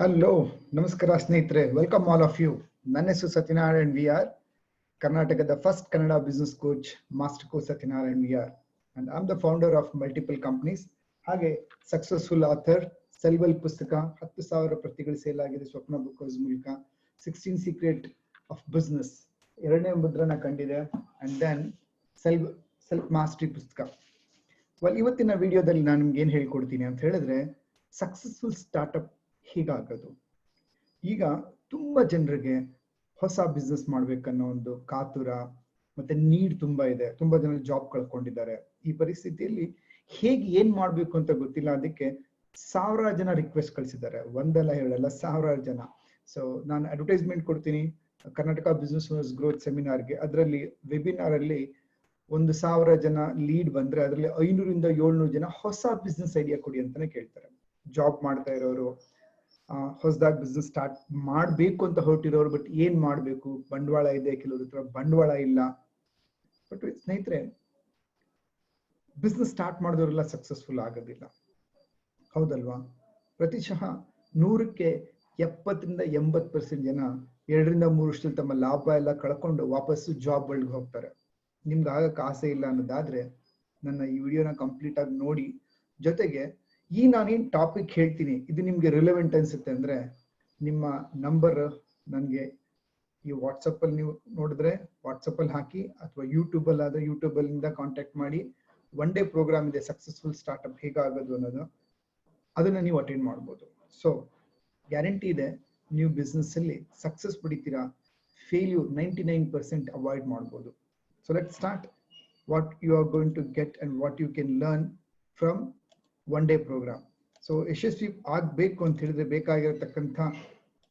Hello, Namaskara ಸ್ನೇಹಿತರೆ. Welcome all of you. ನನ್ನ ಹೆಸರು ಸತ್ಯನಾರಾಯಣ್ VR, ಕರ್ನಾಟಕದ first Kannada business coach master coach Satyanarayan VR. And I'm the founder of multiple companies. ಹಾಗೆ successful author, ಸೆಲ್ವೆಲ್ ಪುಸ್ತಕ 10,000 ಪ್ರತಿಗಳು sale ಆಗಿದೆ ಸ್ವಪ್ನ book house ಮೂಲಕ. 16 secret of business ಎರಡನೇ ಮುದ್ರಣ ಕಂಡಿದೆ. ಅಂಡ್ ದೆನ್ ಸೆಲ್ಫ್ ಮಾಸ್ಟರಿ ಪುಸ್ತಕ. ಇವತ್ತಿನ ವಿಡಿಯೋದಲ್ಲಿ ನಾನು ನಿಮ್ಗೆ ಏನ್ ಹೇಳ್ಕೊಡ್ತೀನಿ ಅಂತ ಹೇಳಿದ್ರೆ, ಸಕ್ಸಸ್ಫುಲ್ ಸ್ಟಾರ್ಟ್ಅಪ್ ಹೀಗಾಗೋದು. ಈಗ ತುಂಬಾ ಜನರಿಗೆ ಹೊಸ ಬಿಸ್ನೆಸ್ ಮಾಡ್ಬೇಕನ್ನೋ ಒಂದು ಕಾತುರ ಮತ್ತೆ ನೀಡ್ ತುಂಬಾ ಇದೆ. ತುಂಬಾ ಜನ ಜಾಬ್ ಕಳ್ಕೊಂಡಿದ್ದಾರೆ. ಈ ಪರಿಸ್ಥಿತಿಯಲ್ಲಿ ಹೇಗೆ ಏನ್ ಮಾಡ್ಬೇಕು ಅಂತ ಗೊತ್ತಿಲ್ಲ. ಅದಕ್ಕೆ ಸಾವಿರಾರು ಜನ ರಿಕ್ವೆಸ್ಟ್ ಕಳಿಸಿದ್ದಾರೆ, ಒಂದಲ್ಲ ಎರಡಲ್ಲ ಸಾವಿರಾರು ಜನ. ಸೊ ನಾನು ಅಡ್ವರ್ಟೈಸ್ಮೆಂಟ್ ಕೊಡ್ತೀನಿ ಕರ್ನಾಟಕ ಬಿಸ್ನೆಸ್ ಗ್ರೋತ್ ಸೆಮಿನಾರ್ಗೆ. ಅದರಲ್ಲಿ ವೆಬಿನಾರ್ ಅಲ್ಲಿ 1,000 ಜನ ಲೀಡ್ ಬಂದ್ರೆ ಅದರಲ್ಲಿ 500 ಇಂದ 700 ಜನ ಹೊಸ ಬಿಸ್ನೆಸ್ ಐಡಿಯಾ ಕೊಡಿ ಅಂತಾನೆ ಕೇಳ್ತಾರೆ. ಜಾಬ್ ಮಾಡ್ತಾ ಇರೋರು, ಹೊಸದಾಗಿ ಬಿಸ್ನೆಸ್ ಸ್ಟಾರ್ಟ್ ಮಾಡ್ಬೇಕು ಅಂತ ಹೊರಟಿರೋರು, ಬಟ್ ಏನ್ ಮಾಡ್ಬೇಕು, ಬಂಡವಾಳ ಇದೆ, ಕೆಲವ್ರ ಹತ್ರ ಬಂಡವಾಳ ಇಲ್ಲ. ಬಟ್ ಸ್ನೇಹಿತರೆ, ಬಿಸ್ನೆಸ್ ಸ್ಟಾರ್ಟ್ ಮಾಡಿದವರೆಲ್ಲ ಸಕ್ಸಸ್ಫುಲ್ ಆಗೋದಿಲ್ಲ, ಹೌದಲ್ವಾ? ಪ್ರತಿಶಃ 100ಕ್ಕೆ 70ರಿಂದ 80% ಜನ 2ರಿಂದ 3 ವರ್ಷದಲ್ಲಿ ತಮ್ಮ ಲಾಭ ಎಲ್ಲ ಕಳ್ಕೊಂಡು ವಾಪಸ್ಸು ಜಾಬ್ ಒಳಗೆ ಹೋಗ್ತಾರೆ. ನಿಮ್ಗೆ ಆಗಕ್ಕೆ ಆಸೆ ಇಲ್ಲ ಅನ್ನೋದಾದ್ರೆ ನನ್ನ ಈ ವಿಡಿಯೋನ ಕಂಪ್ಲೀಟ್ ಆಗಿ ನೋಡಿ. ಜೊತೆಗೆ ಈ ನಾನೇನ್ ಟಾಪಿಕ್ ಹೇಳ್ತೀನಿ ಇದು ನಿಮ್ಗೆ ರಿಲೆವೆಂಟ್ ಅನ್ಸುತ್ತೆ ಅಂದ್ರೆ ನಿಮ್ಮ ನಂಬರ್ ನನಗೆ ಈ ವಾಟ್ಸಪ್ ಅಲ್ಲಿ ನೀವು ನೋಡಿದ್ರೆ ವಾಟ್ಸಪ್ ಅಲ್ಲಿ ಹಾಕಿ, ಅಥವಾ ಯೂಟ್ಯೂಬ್ ಅಲ್ಲಿ ಆದ್ರೆ ಯೂಟ್ಯೂಬ್ ಅಲ್ಲಿಂದ ಕಾಂಟ್ಯಾಕ್ಟ್ ಮಾಡಿ. 1 ಡೇ ಪ್ರೋಗ್ರಾಮ್ ಇದೆ ಸಕ್ಸಸ್ಫುಲ್ ಸ್ಟಾರ್ಟ್ಅಪ್ ಹೇಗಾಗೋದು ಅನ್ನೋದು, ಅದನ್ನ ನೀವು ಅಟೆಂಡ್ ಮಾಡ್ಬೋದು. ಸೊ ಗ್ಯಾರಂಟಿ ಇದೆ, ನೀವು ಬಿಸ್ನೆಸ್ ಅಲ್ಲಿ ಸಕ್ಸಸ್ ಪಡಿತೀರಾ, ಫೇಲ್ಯೂರ್ 99% ಅವಾಯ್ಡ್ ಮಾಡ್ಬೋದು. So let's start what you are going to get and what you can learn from 1 day program. So ಯಶಸ್ವಿ ಆಗ್ಬೇಕು ಅಂತ ಹೇಳಿದ್ರೆ ಬೇಕಾಗಿರತಕ್ಕಂಥ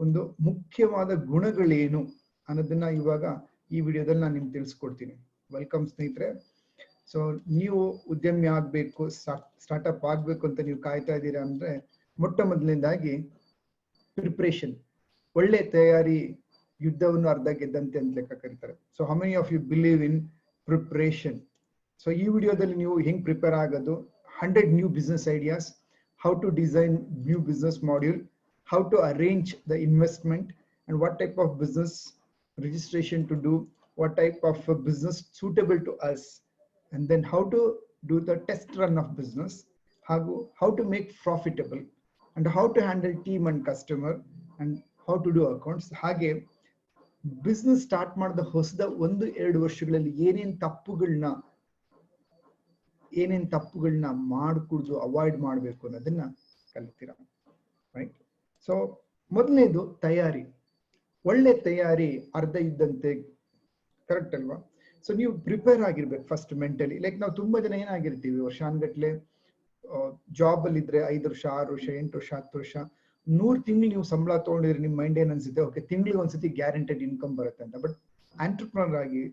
ಒಂದು ಮುಖ್ಯವಾದ ಗುಣಗಳೇನು ಅನ್ನೋದನ್ನ ಇವಾಗ ಈ ವಿಡಿಯೋದಲ್ಲಿ ನಾನು ನಿಮ್ಗೆ ತಿಳಿಸ್ಕೊಡ್ತೀನಿ. ವೆಲ್ಕಮ್ ಸ್ನೇಹಿತರೆ. ಸೊ ನೀವು ಉದ್ಯಮಿ ಆಗ್ಬೇಕು, ಸ್ಟಾರ್ಟ್ಅಪ್ ಆಗ್ಬೇಕು ಅಂತ ನೀವು ಕಾಯ್ತಾ ಇದ್ದೀರಾ ಅಂದ್ರೆ ಮೊಟ್ಟ ಮೊದಲನೇದಾಗಿ ಪ್ರಿಪ್ರೇಷನ್, ಒಳ್ಳೆ ತಯಾರಿ ಯುದ್ಧವನ್ನು ಅರ್ಧ ಗೆದ್ದಂತೆ ಅಂತ ಲೆಕ್ಕ ಕರೀತಾರೆ. So how many of you believe in preparation? So ಈ ವಿಡಿಯೋದಲ್ಲಿ ನೀವು ಹೆಂಗ್ ಪ್ರಿಪೇರ್ ಆಗೋದು, 100 new business ideas, how to design new business module, how to arrange the investment, and what type of business registration to do, what type of business suitable to us, and then how to do the test run of business, how to make profitable, and how to handle team and customer, and how to do accounts. ಹಾಗೆ business start ಮಾಡಿದ ಹೊಸದ 1-2 ವರ್ಷಗಳಲ್ಲಿ ಏನೇನ್ ತಪ್ಪುಗಳನ್ನ ಮಾಡ್ಕೂಡ್ದು avoid ಮಾಡ್ಬೇಕು ಅನ್ನೋದನ್ನ ಕಲಿತೀರಾ, right? So ಮೊದಲನೇದು ತಯಾರಿ. ಒಳ್ಳೆ ತಯಾರಿ ಅರ್ಧ ಇದ್ದಂತೆ, ಕರೆಕ್ಟ್ ಅಲ್ವಾ? ಸೊ ನೀವು ಪ್ರಿಪೇರ್ ಆಗಿರ್ಬೇಕು ಫಸ್ಟ್ ಮೆಂಟಲಿ. ಲೈಕ್ ನಾವು ತುಂಬಾ ಜನ ಏನಾಗಿರ್ತೀವಿ, ವರ್ಷಾನ್ಗಟ್ಲೆ ಜಾಬ್ ಅಲ್ಲಿ ಇದ್ರೆ 5 ವರ್ಷ 6 ವರ್ಷ 8 ವರ್ಷ 10 ವರ್ಷ 100 ತಿಂಗಳು ನೀವು ಸಂಬಳ ತಗೊಂಡಿದ್ರೆ ನಿಮ್ ಮೈಂಡ್ ಏನ್ ಅನ್ಸುತ್ತೆ, ಓಕೆ ತಿಂಗಳಿಗೆ ಒಂದ್ಸತಿ ಗ್ಯಾರಂಟೆಡ್ ಇನ್ಕಮ್ ಬರುತ್ತೆ ಅಂತ. ಬಟ್ ಆಂಟ್ರಪ್ರನರ್ ಆಗಿ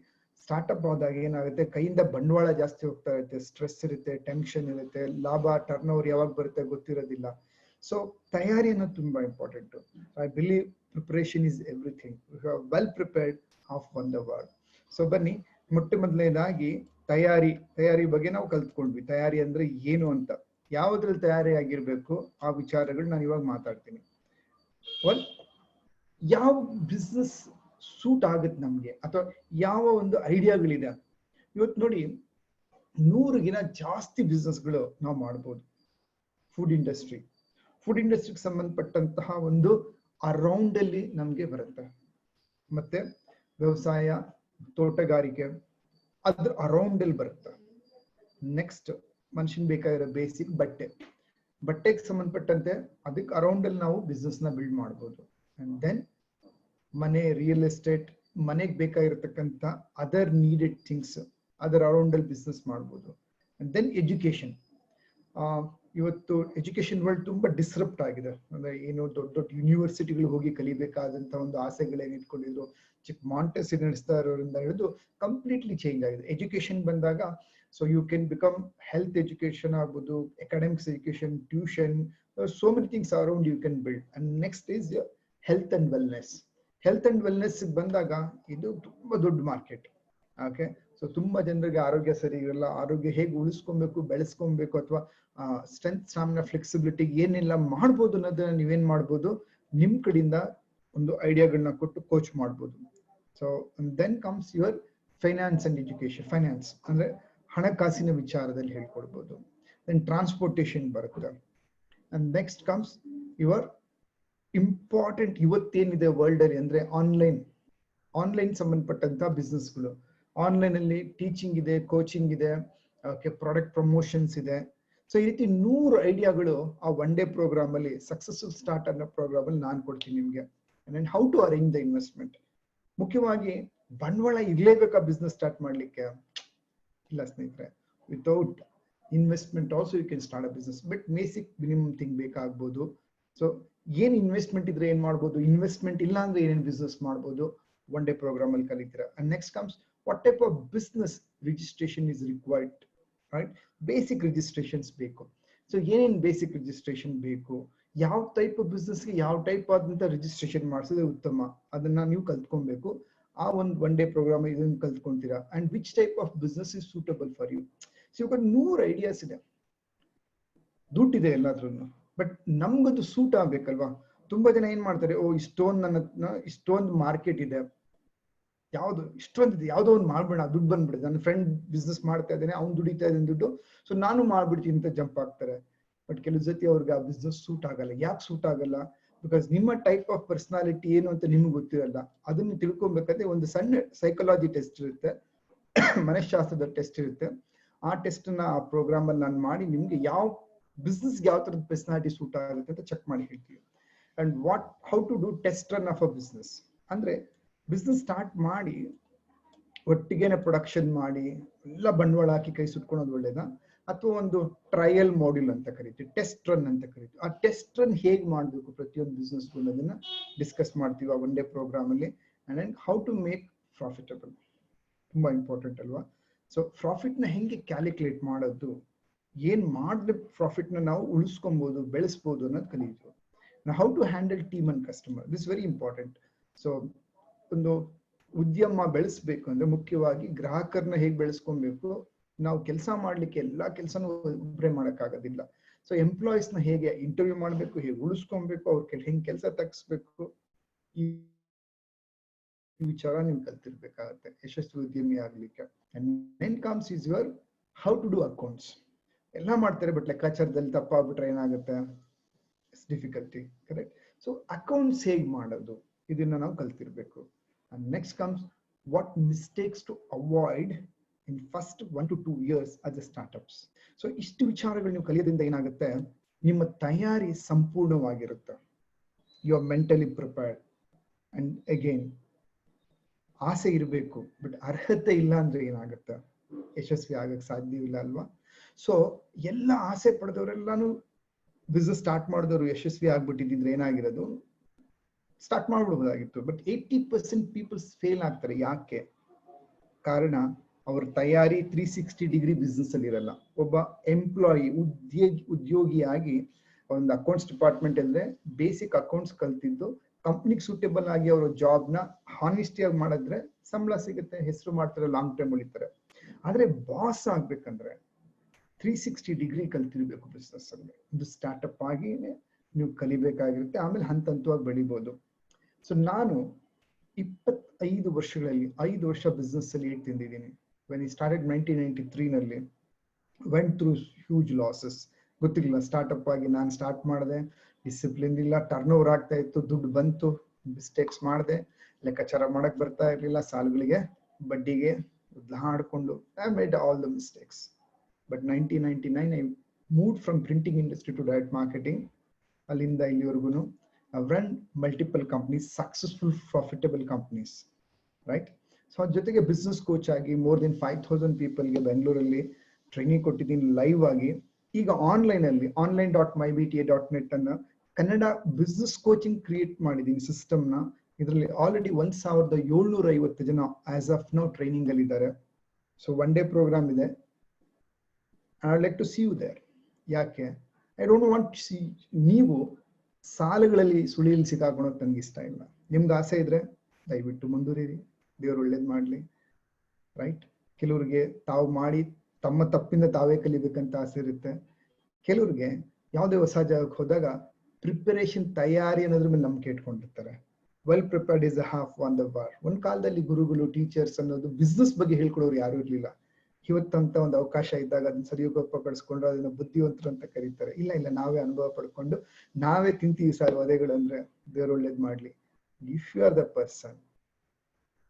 ಸ್ಟಾರ್ಟ್ಅಪ್ ಆದಾಗ ಏನಾಗುತ್ತೆ, ಕೈಯಿಂದ ಬಂಡವಾಳ ಜಾಸ್ತಿ ಹೋಗ್ತಾ ಇರುತ್ತೆ, ಸ್ಟ್ರೆಸ್ ಇರುತ್ತೆ, ಟೆನ್ಷನ್ ಇರುತ್ತೆ, ಲಾಭ ಟರ್ನ್ ಓವರ್ ಯಾವಾಗ ಬರುತ್ತೆ ಗೊತ್ತಿರೋದಿಲ್ಲ. ಸೊ ತಯಾರಿ ಅನ್ನೋದು ತುಂಬಾ important. I believe preparation is everything. Well prepared half one the world. So ಬನ್ನಿ, ಮೊಟ್ಟ ಮೊದಲನೇದಾಗಿ ತಯಾರಿ ಬಗ್ಗೆ ನಾವು ಕಲ್ತ್ಕೊಂಡ್ವಿ. ತಯಾರಿ ಅಂದ್ರೆ ಏನು ಅಂತ, ಯಾವುದ್ರಲ್ಲಿ ತಯಾರಿ ಆಗಿರ್ಬೇಕು ಆ ವಿಚಾರಗಳು ನಾನು ಇವಾಗ ಮಾತಾಡ್ತೀನಿ. ಯಾವ ಬಿಸ್ನೆಸ್ ಸೂಟ್ ಆಗುತ್ತೆ ನಮ್ಗೆ, ಅಥವಾ ಯಾವ ಒಂದು ಐಡಿಯಾಗಳಿದೆ. ಇವತ್ತು ನೋಡಿ 100ಗಿನ ಜಾಸ್ತಿ ಬಿಸ್ನೆಸ್ಗಳು ನಾವು ಮಾಡ್ಬೋದು. ಫುಡ್ ಇಂಡಸ್ಟ್ರಿಗೆ ಸಂಬಂಧಪಟ್ಟಂತಹ ಒಂದು ಅರೌಂಡ್ ಅಲ್ಲಿ ನಮ್ಗೆ ಬರುತ್ತೆ. ಮತ್ತೆ ವ್ಯವಸಾಯ, ತೋಟಗಾರಿಕೆ ಅದ್ರ ಅರೌಂಡ್ ಅಲ್ಲಿ ಬರುತ್ತೆ. ನೆಕ್ಸ್ಟ್ ಮನುಷ್ಯನ್ ಬೇಕಾಗಿರೋ ಬೇಸಿಕ್ ಬಟ್ಟೆಗೆ ಸಂಬಂಧಪಟ್ಟಂತೆ ಅದಕ್ಕೆ ಅರೌಂಡ್ ಅಲ್ಲಿ ನಾವು ಬಿಸ್ನೆಸ್ ನ ಬಿಲ್ಡ್ ಮಾಡ್ಬೋದು. ಅಂಡ್ ದೆನ್ ಮನೆ, ರಿಯಲ್ ಎಸ್ಟೇಟ್, ಮನೆಗೆ ಬೇಕಾಗಿರತಕ್ಕಂಥ ಅದರ್ ನೀಡೆಡ್ ಥಿಂಗ್ಸ್, ಅದರ ಅರೌಂಡ್ ಅಲ್ಲಿ ಬಿಸ್ನೆಸ್ ಮಾಡ್ಬೋದು. And then education. ಇವತ್ತು ಎಜುಕೇಶನ್ ವರ್ಲ್ಡ್ ತುಂಬಾ ಡಿಸ್ರಪ್ಟ್ ಆಗಿದೆ. ಅಂದ್ರೆ ಏನು ದೊಡ್ಡ ದೊಡ್ಡ ಯೂನಿವರ್ಸಿಟಿಗಳು ಹೋಗಿ ಕಲಿಬೇಕಾದಂತ ಒಂದು ಆಸೆಗಳೇನು ಇಟ್ಕೊಂಡಿದ್ರು, ಚಿಕ್ಕ ಮಾಂಟೆಸರಿ ನಡೆಸ್ತಾ ಇರೋದ್ರಿಂದ ಹಿಡಿದು ಕಂಪ್ಲೀಟ್ಲಿ ಚೇಂಜ್ ಆಗಿದೆ. ಎಜುಕೇಶನ್ ಬಂದಾಗ so you can become health education ಆಗ್ಬೋದು, academics education, tuition, so many things around you can build. And next is health and wellness ಬಂದಾಗ ಇದು ತುಂಬಾ ದೊಡ್ಡ ಮಾರ್ಕೆಟ್. ಓಕೆ, ಸೊ ತುಂಬಾ ಜನರಿಗೆ ಆರೋಗ್ಯ ಸರಿ ಇರಲ್ಲ. ಆರೋಗ್ಯ ಹೇಗೆ ಉಳಿಸ್ಕೊಬೇಕು, ಬೆಳೆಸ್ಕೊಬೇಕು, ಅಥವಾ ಸ್ಟ್ರೆಂತ್, ಸ್ಟಾಮಿನಾ, ಫ್ಲೆಕ್ಸಿಬಿಲಿಟಿ ಏನೆಲ್ಲ ಮಾಡ್ಬೋದು ಅನ್ನೋದನ್ನ ನೀವೇನ್ ಮಾಡ್ಬೋದು, ನಿಮ್ ಕಡೆಯಿಂದ ಒಂದು ಐಡಿಯಾಗಳನ್ನ ಕೊಟ್ಟು ಕೋಚ್ ಮಾಡ್ಬೋದು. So then comes your finance and education. Finance ಅಂದ್ರೆ ಹಣಕಾಸಿನ ವಿಚಾರದಲ್ಲಿ ಹೇಳ್ಕೊಡ್ಬೋದು. ದೆನ್ ಟ್ರಾನ್ಸ್ಪೋರ್ಟೇಷನ್ ಬರುತ್ತೆ. And next comes your important ಇವತ್ತೇನಿದೆ ವರ್ಲ್ಡ್ ಅಲ್ಲಿ ಅಂದ್ರೆ ಆನ್ಲೈನ್ ಸಂಬಂಧಪಟ್ಟಂತ ಬಿಸ್ನೆಸ್ಗಳು. ಆನ್ಲೈನ್ ಅಲ್ಲಿ ಟೀಚಿಂಗ್ ಇದೆ, ಕೋಚಿಂಗ್ ಇದೆ, ಪ್ರಾಡಕ್ಟ್ ಪ್ರಮೋಷನ್ಸ್ ಇದೆ. ಸೊ ಈ ರೀತಿ 100 ಐಡಿಯಾಗಳು ಆ ಒನ್ ಡೇ ಪ್ರೋಗ್ರಾಮ್ ಅಲ್ಲಿ, ಸಕ್ಸಸ್ಫುಲ್ ಸ್ಟಾರ್ಟ್ ಅನ್ನೋ ಪ್ರೋಗ್ರಾಮ್ ಅಲ್ಲಿ ನಾನು ಕೊಡ್ತೀನಿ ನಿಮ್ಗೆ. And how to arrange the investment. ಮುಖ್ಯವಾಗಿ ಬಂಡವಾಳ ಇರ್ಲೇಬೇಕಾ ಬಿಸ್ನೆಸ್ ಸ್ಟಾರ್ಟ್ ಮಾಡ್ಲಿಕ್ಕೆ? ಇಲ್ಲ ಸ್ನೇಹಿತರೆ, without investment also you can start a business. But basic minimum thing ಬೇಕಾಗ್ಬೋದು. ಸೊ ಏನ್ ಇನ್ವೆಸ್ಟ್ಮೆಂಟ್ ಇದ್ರೆ ಏನ್ ಮಾಡ್ಬೋದು, ಇನ್ವೆಸ್ಟ್ಮೆಂಟ್ ಇಲ್ಲ ಅಂದ್ರೆ ಏನೇನ್ ಬಿಸ್ನೆಸ್ ಮಾಡ್ಬೋದು, ಒನ್ ಡೇ ಪ್ರೋಗ್ರಾಮ್ ಅಲ್ಲಿ ಕಲಿತೀರಾ. And next comes what type of business registration is required, right? Basic registrations ಬೇಕು. ಸೊ ಏನೇನ್ ಬೇಸಿಕ್ ರಿಜಿಸ್ಟ್ರೇಷನ್ ಬೇಕು, ಯಾವ ಟೈಪ್ ಆಫ್ ಬಿಸ್ನೆಸ್ಗೆ ಯಾವ ಟೈಪ್ ಆದಂತ ರಿಜಿಸ್ಟ್ರೇಷನ್ ಮಾಡಿಸಿದ್ರೆ ಉತ್ತಮ, ಅದನ್ನ ನೀವು ಕಲ್ತ್ಕೊಬೇಕು. ಆ ಒಂದು ಒನ್ ಡೇ ಪ್ರೋಗ್ರಾಮ್ ಇದನ್ನ ಕಲ್ತ್ಕೊಂತೀರಾ. And which type of business is suitable for you. So ಇವಾಗ 100 ಐಡಿಯಾಸ್ ಇದೆ, ದುಡ್ಡಿದೆ ಎಲ್ಲಾದ್ರೂ, ಬಟ್ ನಮ್ಗದು ಸೂಟ್ ಆಗ್ಬೇಕಲ್ವಾ? ತುಂಬಾ ಜನ ಏನ್ ಮಾಡ್ತಾರೆ, ಓ ಇಷ್ಟೊಂದು ಮಾರ್ಕೆಟ್ ಇದೆ, ಇಷ್ಟೊಂದಿದೆ, ಯಾವ್ದೋ ಒಂದು ಮಾಡ್ಬೇಡ, ದುಡ್ಡು ಬಂದ್ಬಿಡುತ್ತೆ, ನನ್ನ ಫ್ರೆಂಡ್ ಬಿಸ್ನೆಸ್ ಮಾಡ್ತಾ ಇದ್ದೇನೆ, ಅವ್ನು ದುಡಿತಾ ಇದ್ದಾನೆ ದುಡ್ಡು, ಸೊ ನಾನು ಮಾಡ್ಬಿಡ್ತೀನಿ ಅಂತ ಜಂಪ್ ಆಗ್ತಾರೆ. ಬಟ್ ಕೆಲವು ಜೊತೆ ಅವ್ರಿಗೆ ಆ ಬಿಸ್ನೆಸ್ ಸೂಟ್ ಆಗಲ್ಲ. ಯಾಕೆ ಸೂಟ್ ಆಗಲ್ಲ? ಬಿಕಾಸ್ ನಿಮ್ಮ ಟೈಪ್ ಆಫ್ ಪರ್ಸನಾಲಿಟಿ ಏನು ಅಂತ ನಿಮ್ಗೆ ಗೊತ್ತಿರಲ್ಲ. ಅದನ್ನು ತಿಳ್ಕೊಬೇಕಾದ್ರೆ ಒಂದು ಸಣ್ಣ ಸೈಕಾಲಜಿ ಟೆಸ್ಟ್ ಇರುತ್ತೆ, ಮನಃಶಾಸ್ತ್ರದ ಟೆಸ್ಟ್ ಇರುತ್ತೆ. ಆ ಟೆಸ್ಟ್ ನ ಆ ಪ್ರೋಗ್ರಾಮ್ ಅಲ್ಲಿ ನಾನು ಮಾಡಿ ನಿಮ್ಗೆ ಯಾವ ಬಿಸ್ನೆಸ್ಗೆ ಯಾವ ತರದ ಪರ್ಸನಾಲಿಟಿ ಸೂಟ್ ಆಗುತ್ತೆ ಅಂತ ಚೆಕ್ ಮಾಡಿ ಹೇಳ್ತೀವಿ. And how to do test run of a business ಅಂದ್ರೆ, ಬಿಸ್ನೆಸ್ ಸ್ಟಾರ್ಟ್ ಮಾಡಿ ಒಟ್ಟಿಗೆನೆ ಪ್ರೊಡಕ್ಷನ್ ಮಾಡಿ ಎಲ್ಲ ಬಂಡವಾಳ ಹಾಕಿ ಕೈ ಸುಟ್ಕೊಳೋದು ಒಳ್ಳೇದಾ, ಅಥವಾ ಒಂದು ಟ್ರಯಲ್ ಮಾಡ್ಯೂಲ್ ಅಂತ ಕರಿತೀವಿ, ಟೆಸ್ಟ್ ರನ್ ಅಂತ ಕರಿತೀವಿ. ಆ ಟೆಸ್ಟ್ ರನ್ ಹೇಗ್ ಮಾಡ್ಬೇಕು ಪ್ರತಿಯೊಂದು ಬಿಸ್ನೆಸ್ ಅದನ್ನ ಡಿಸ್ಕಸ್ ಮಾಡ್ತೀವಿ ಆ ಒನ್ ಡೇ ಪ್ರೋಗ್ರಾಮ್ ಅಲ್ಲಿ. And how to make profitable, ತುಂಬಾ ಇಂಪಾರ್ಟೆಂಟ್ ಅಲ್ವಾ? ಸೊ ಪ್ರಾಫಿಟ್ ನ ಹೆಂಗೆ ಕ್ಯಾಲ್ಕುಲೇಟ್ ಮಾಡೋದು, ಏನ್ ಮಾಡಿದ್ರೆ ಪ್ರಾಫಿಟ್ ನ ನಾವು ಉಳಿಸ್ಕೊಬಹುದು, ಬೆಳೆಸಬಹುದು ಅನ್ನೋದು ಕಲಿತೀವಿ. How to handle team and customer, this very important. So ಒಂದು ಉದ್ಯಮ ಬೆಳೆಸ್ಬೇಕು ಅಂದ್ರೆ ಮುಖ್ಯವಾಗಿ ಗ್ರಾಹಕರನ್ನ ಹೇಗ್ ಬೆಳೆಸ್ಕೊಬೇಕು. ನಾವು ಕೆಲಸ ಮಾಡ್ಲಿಕ್ಕೆ ಎಲ್ಲಾ ಕೆಲಸನೂ ಒಬ್ಬರೇ ಮಾಡಕ್ಕಾಗೋದಿಲ್ಲ. ಸೊ ಎಂಪ್ಲಾಯೀಸ್ ನ ಹೇಗೆ ಇಂಟರ್ವ್ಯೂ ಮಾಡ್ಬೇಕು, ಹೇಗೆ ಉಳಿಸ್ಕೊಬೇಕು, ಅವ್ರ ಹೆಂಗ್ ಕೆಲಸ ತಗ್ಸ್ಬೇಕು, ಈ ವಿಚಾರ ನೀವು ಕಲ್ತಿರ್ಬೇಕಾಗತ್ತೆ ಯಶಸ್ವಿ ಉದ್ಯಮಿ ಆಗ್ಲಿಕ್ಕೆ. And then comes is your how to do accounts. ಎಲ್ಲ ಮಾಡ್ತಾರೆ, ಬಟ್ ಲೆಕ್ಕಾಚಾರದಲ್ಲಿ ತಪ್ಪಾಗ್ಬಿಟ್ರೆ ಏನಾಗುತ್ತೆ, ಡಿಫಿಕಲ್ಟಿ, ಕರೆಕ್ಟ್? ಸೊ ಅಕೌಂಟ್ಸ್ ಹೇಗ್ ಮಾಡೋದು ಇದನ್ನ ನಾವು ಕಲ್ತಿರ್ಬೇಕು. And next comes what mistakes to avoid in first 1 to 2 years as a startups. So ಇಷ್ಟು ವಿಚಾರಗಳು ನೀವು ಕಲಿಯೋದ್ರಿಂದ ಏನಾಗುತ್ತೆ, ನಿಮ್ಮ ತಯಾರಿ ಸಂಪೂರ್ಣವಾಗಿರುತ್ತೆ. You are mentally prepared. And again ಆಸೆ ಇರಬೇಕು, ಬಟ್ ಅರ್ಹತೆ ಇಲ್ಲ ಅಂದ್ರೆ ಏನಾಗುತ್ತೆ, ಯಶಸ್ವಿ ಆಗಕ್ಕೆ ಸಾಧ್ಯವಿಲ್ಲ ಅಲ್ವಾ? ಸೊ ಎಲ್ಲ ಆಸೆ ಪಡೆದವರೆಲ್ಲಾನು ಬಿಸ್ನೆಸ್ ಸ್ಟಾರ್ಟ್ ಮಾಡಿದವರು ಯಶಸ್ವಿ ಆಗ್ಬಿಟ್ಟಿದ್ರೆ ಏನಾಗಿರೋದು, ಸ್ಟಾರ್ಟ್ ಮಾಡ್ಬಿಡ್ಬೋದಾಗಿತ್ತು. ಬಟ್ 80% ಪೀಪಲ್ಸ್ ಫೇಲ್ ಆಗ್ತಾರೆ. ಯಾಕೆ? ಕಾರಣ ಅವ್ರ ತಯಾರಿ 360 ಡಿಗ್ರಿ ಬಿಸ್ನೆಸ್ ಅಲ್ಲಿ ಇರಲ್ಲ. ಒಬ್ಬ ಎಂಪ್ಲಾಯಿ ಉದ್ಯೋಗಿಯಾಗಿ ಒಂದು ಅಕೌಂಟ್ಸ್ ಡಿಪಾರ್ಟ್ಮೆಂಟ್ ಅಂದ್ರೆ ಬೇಸಿಕ್ ಅಕೌಂಟ್ಸ್ ಕಲ್ತಿದ್ದು ಕಂಪ್ನಿಗೆ ಸೂಟೇಬಲ್ ಆಗಿ ಅವರ ಜಾಬ್ ನ ಹಾನೆಸ್ಟಿಯಾಗಿ ಮಾಡಿದ್ರೆ ಸಂಬಳ ಸಿಗುತ್ತೆ, ಹೆಸರು ಮಾಡ್ತಾರೆ, ಲಾಂಗ್ ಟರ್ಮ್ ಉಳಿತಾರೆ. ಆದ್ರೆ ಬಾಸ್ ಆಗ್ಬೇಕಂದ್ರೆ 360 ಡಿಗ್ರಿ ಕಲ್ತಿರ್ಬೇಕು ಬಿಸ್ನೆಸ್ ಅಲ್ಲಿ. ಒಂದು ಸ್ಟಾರ್ಟ್ಅಪ್ ಆಗಿ ನೀವು ಕಲಿಬೇಕಾಗಿರುತ್ತೆ, ಆಮೇಲೆ ಹಂತ ಹಂತವಾಗಿ ಬೆಳಿಬಹುದು. ಸೊ ನಾನು 25 ವರ್ಷಗಳಲ್ಲಿ 5 ವರ್ಷ ಬಿಸ್ನೆಸ್ ಅಲ್ಲಿ ಏಟ್ ತಿಂದಿದ್ದೀನಿ. ವೆನ್ ಐ ಸ್ಟಾರ್ಟೆಡ್ 1993 ನಲ್ಲಿ ವೆಂಟ್ ಥ್ರೂ ಹ್ಯೂಜ್ ಲಾಸಸ್. ಗೊತ್ತಿರಲಿಲ್ಲ ಸ್ಟಾರ್ಟ್ಅಪ್ ಆಗಿ ನಾನು ಸ್ಟಾರ್ಟ್ ಮಾಡಿದೆ, ಡಿಸಿಪ್ಲಿನ್ ಇಲ್ಲ, ಟರ್ನ್ ಓವರ್ ಆಗ್ತಾ ಇತ್ತು, ದುಡ್ಡು ಬಂತು, ಮಿಸ್ಟೇಕ್ಸ್ ಮಾಡಿದೆ, ಲೆಕ್ಕಾಚಾರ ಮಾಡಕ್ ಬರ್ತಾ ಇರ್ಲಿಲ್ಲ, ಸಾಲುಗಳಿಗೆ ಬಡ್ಡಿಗೆ ಹಾಡ್ಕೊಂಡು I made all the mistakes. But 1999 I moved from printing industry to direct marketing. ಅಲ್ಲಿಂದ ಇಲ್ಲಿವರೆಗೂ I've run multiple companies, successful profitable companies, right? So ಜೊತೆಗೆ ಬಿಸ್ನೆಸ್ ಕೋಚ್ ಆಗಿ more than 5,000 ಪೀಪಲ್ಗೆ ಬೆಂಗಳೂರಲ್ಲಿ ಟ್ರೈನಿಂಗ್ ಕೊಟ್ಟಿದ್ದೀನಿ ಲೈವ್ ಆಗಿ. ಈಗ ಆನ್ಲೈನ್ ಅಲ್ಲಿ online.mybta.net ಅನ್ನ ಕನ್ನಡ ಬಿಸ್ನೆಸ್ ಕೋಚಿಂಗ್ ಕ್ರಿಯೇಟ್ ಮಾಡಿದ್ದೀನಿ ಸಿಸ್ಟಮ್ ನ. ಇದರಲ್ಲಿ ಆಲ್ರೆಡಿ 1,750 ಜನ ಆಸ್ ಆಫ್ ನೌ ಟ್ರೈನಿಂಗ್ ಅಲ್ಲಿ ಇದ್ದಾರೆ. ಸೊ ಒನ್ ಡೇ ಪ್ರೋಗ್ರಾಮ್ ಇದೆ. I'd like to see you there. ಯಾಕೆ? I don't want to see ನೀವು ಸಾಲಗಳಲ್ಲಿ ಸುಳಿಯಲ್ಲಿ ಸಿಕ್ಕಾಕೊಳ್ಳೋದು ನನಗೆ ಇಷ್ಟ ಇಲ್ಲ. ನಿಮ್ಗೆ ಆಸೆ ಇದ್ರೆ ದಯವಿಟ್ಟು ಮುಂದುವರಿರಿ, ದೇವ್ರು ಒಳ್ಳೇದ್ ಮಾಡ್ಲಿ, ರೈಟ್? ಕೆಲವ್ರಿಗೆ ತಾವು ಮಾಡಿ ತಮ್ಮ ತಪ್ಪಿಂದ ತಾವೇ ಕಲಿಬೇಕಂತ ಆಸೆ ಇರುತ್ತೆ. ಕೆಲವ್ರಿಗೆ ಯಾವುದೇ ಹೊಸ ಜಾಗಕ್ಕೆ ಹೋದಾಗ ಪ್ರಿಪರೇಷನ್ ತಯಾರಿ ಅನ್ನೋದ್ರ ಮೇಲೆ ನಂಬಿಕೆ ಇಟ್ಕೊಂಡಿರ್ತಾರೆ. Well prepared is a half an the bar. ಒಂದ್ ಕಾಲದಲ್ಲಿ ಗುರುಗಳು ಟೀಚರ್ಸ್ ಅನ್ನೋದು ಬಿಸ್ನೆಸ್ ಬಗ್ಗೆ ಹೇಳ್ಕೊಡೋರು ಯಾರು ಇರ್ಲಿಲ್ಲ. ಇವತ್ತಂತ ಒಂದು ಅವಕಾಶ ಇದ್ದಾಗ ಅದನ್ನ ಸರಿ ಉಪಯೋಗಪಡಿಸ್ಕೊಂಡು ಅದನ್ನ ಬುದ್ಧಿವಂತರು ಅಂತ ಕರೀತಾರೆ. ಇಲ್ಲ ಇಲ್ಲ, ನಾವೇ ಅನುಭವ ಪಡ್ಕೊಂಡು ನಾವೇ ತಿಂತೀವಿ ಸರ್ ವಧೆಗಳು ಅಂದ್ರೆ ದೇವ್ರು ಒಳ್ಳೇದ್ ಮಾಡ್ಲಿ. If you are the person,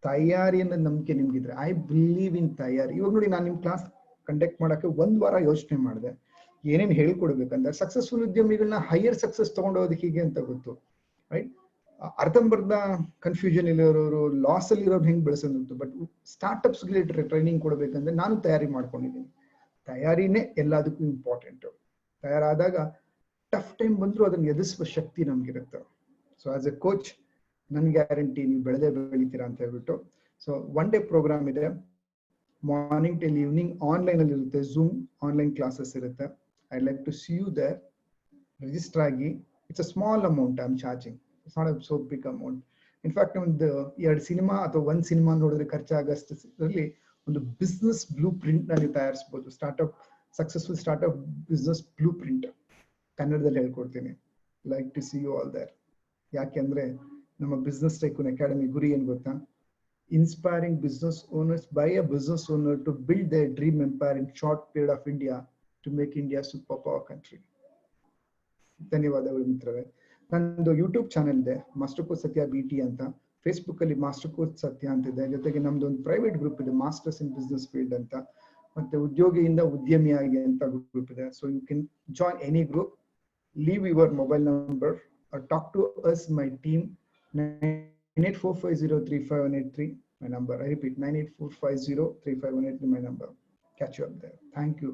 ತಯಾರಿ ಅನ್ನೋದು ನಂಬಿಕೆ ನಿಮ್ಗಿದ್ರೆ, ಐ ಬಿಲೀವ್ ಇನ್ ತಯಾರಿ. ಇವಾಗ ನೋಡಿ, ನಾನು ನಿಮ್ ಕ್ಲಾಸ್ ಕಂಡಕ್ಟ್ ಮಾಡಕ್ಕೆ 1 ವಾರ ಯೋಚನೆ ಮಾಡಿದೆ ಏನೇನ್ ಹೇಳ್ಕೊಡ್ಬೇಕಂದ್ರೆ ಸಕ್ಸಸ್ಫುಲ್ ಉದ್ಯಮಿಗಳನ್ನ ಹೈಯರ್ ಸಕ್ಸಸ್ ತಗೊಂಡೋದಕ್ಕೆ ಹೀಗೆ ಅಂತ ಗೊತ್ತು, ರೈಟ್? ಅರ್ಧಂಬರ್ಧ ಕನ್ಫ್ಯೂಷನ್ ಇರೋರು, ಲಾಸ್ ಅಲ್ಲಿ ಇರೋರು ಹೆಂಗ್ ಬೆಳೆಸೋದು. ಬಟ್ ಸ್ಟಾರ್ಟ್ಅಪ್ಸ್ ಟ್ರೈನಿಂಗ್ ಕೊಡ್ಬೇಕಂದ್ರೆ ನಾನು ತಯಾರಿ ಮಾಡ್ಕೊಂಡಿದ್ದೀನಿ. ತಯಾರಿನೇ ಎಲ್ಲದಕ್ಕೂ ಇಂಪಾರ್ಟೆಂಟ್. ತಯಾರಾದಾಗ ಟಫ್ ಟೈಮ್ ಬಂದ್ರು ಅದನ್ನ ಎದುರಿಸುವ ಶಕ್ತಿ ನಮ್ಗಿರುತ್ತೆ. ಸೊ ಆಸ್ ಎ ಕೋಚ್ ನನ್ ಗ್ಯಾರಂಟಿ ನೀವು ಬೆಳಿತೀರಾ ಅಂತ ಹೇಳ್ಬಿಟ್ಟು. ಸೊ 1 ಡೇ ಪ್ರೋಗ್ರಾಮ್ ಇದೆ, ಮಾರ್ನಿಂಗ್ ಟಿಲ್ ಈವ್ನಿಂಗ್ ಆನ್ಲೈನ್ ಅಲ್ಲಿ ಇರುತ್ತೆ. ಝೂಮ್ ಆನ್ಲೈನ್ ಕ್ಲಾಸಸ್ ಇರುತ್ತೆ. I like to see you there. Register ಆಗಿ. It's a small amount I am charging. It's not a so big amount. In fact ಒಂದು 2 cinema ಅಥವಾ 1 cinema ನೋಡಿದ್ರೆ ಖರ್ಚಾಗಷ್ಟರಲ್ಲಿ ಒಂದು business blue print ನ ನೀವು ತಯಾರಿಸಬಹುದು. Successful startup business blue print ಕನ್ನಡದಲ್ಲಿ ಹೇಳ್ಕೊಡ್ತೀನಿ. Like to see you all there. ಯಾಕೆಂದ್ರೆ ನಮ್ಮ ಬಿಸ್ನೆಸ್ ಟೈಕೂನ್ ಅಕಾಡೆಮಿ ಗುರಿ ಏನ್ ಗೊತ್ತಾ? Inspiring business owners by a business owner to build their dream empire in short period of India to make India superpower country. ಧನ್ಯವಾದಗಳು ಮಿತ್ರರೇ. ನಂದು YouTube channel ಇದೆ, master coach Satya BT ಅಂತ. ಫೇಸ್ಬುಕ್ ಅಲ್ಲಿ master coach Satya ಅಂತ ಇದೆ. ಜೊತೆಗೆ ನಮ್ದು ಒಂದು ಪ್ರೈವೇಟ್ ಗ್ರೂಪ್ ಇದೆ, ಮಾಸ್ಟರ್ಸ್ ಇನ್ ಬಿಸ್ನೆಸ್ ಫೀಲ್ಡ್ ಅಂತ. ಮತ್ತೆ ಉದ್ಯೋಗಿಯಿಂದ ಉದ್ಯಮಿಯಾಗಿ ಅಂತ ಗ್ರೂಪ್ ಇದೆ. So you can join any group. Leave your mobile number or talk to us, my team. 9845035183 my number. I repeat, 9845035183 my number. Catch you up there. Thank you.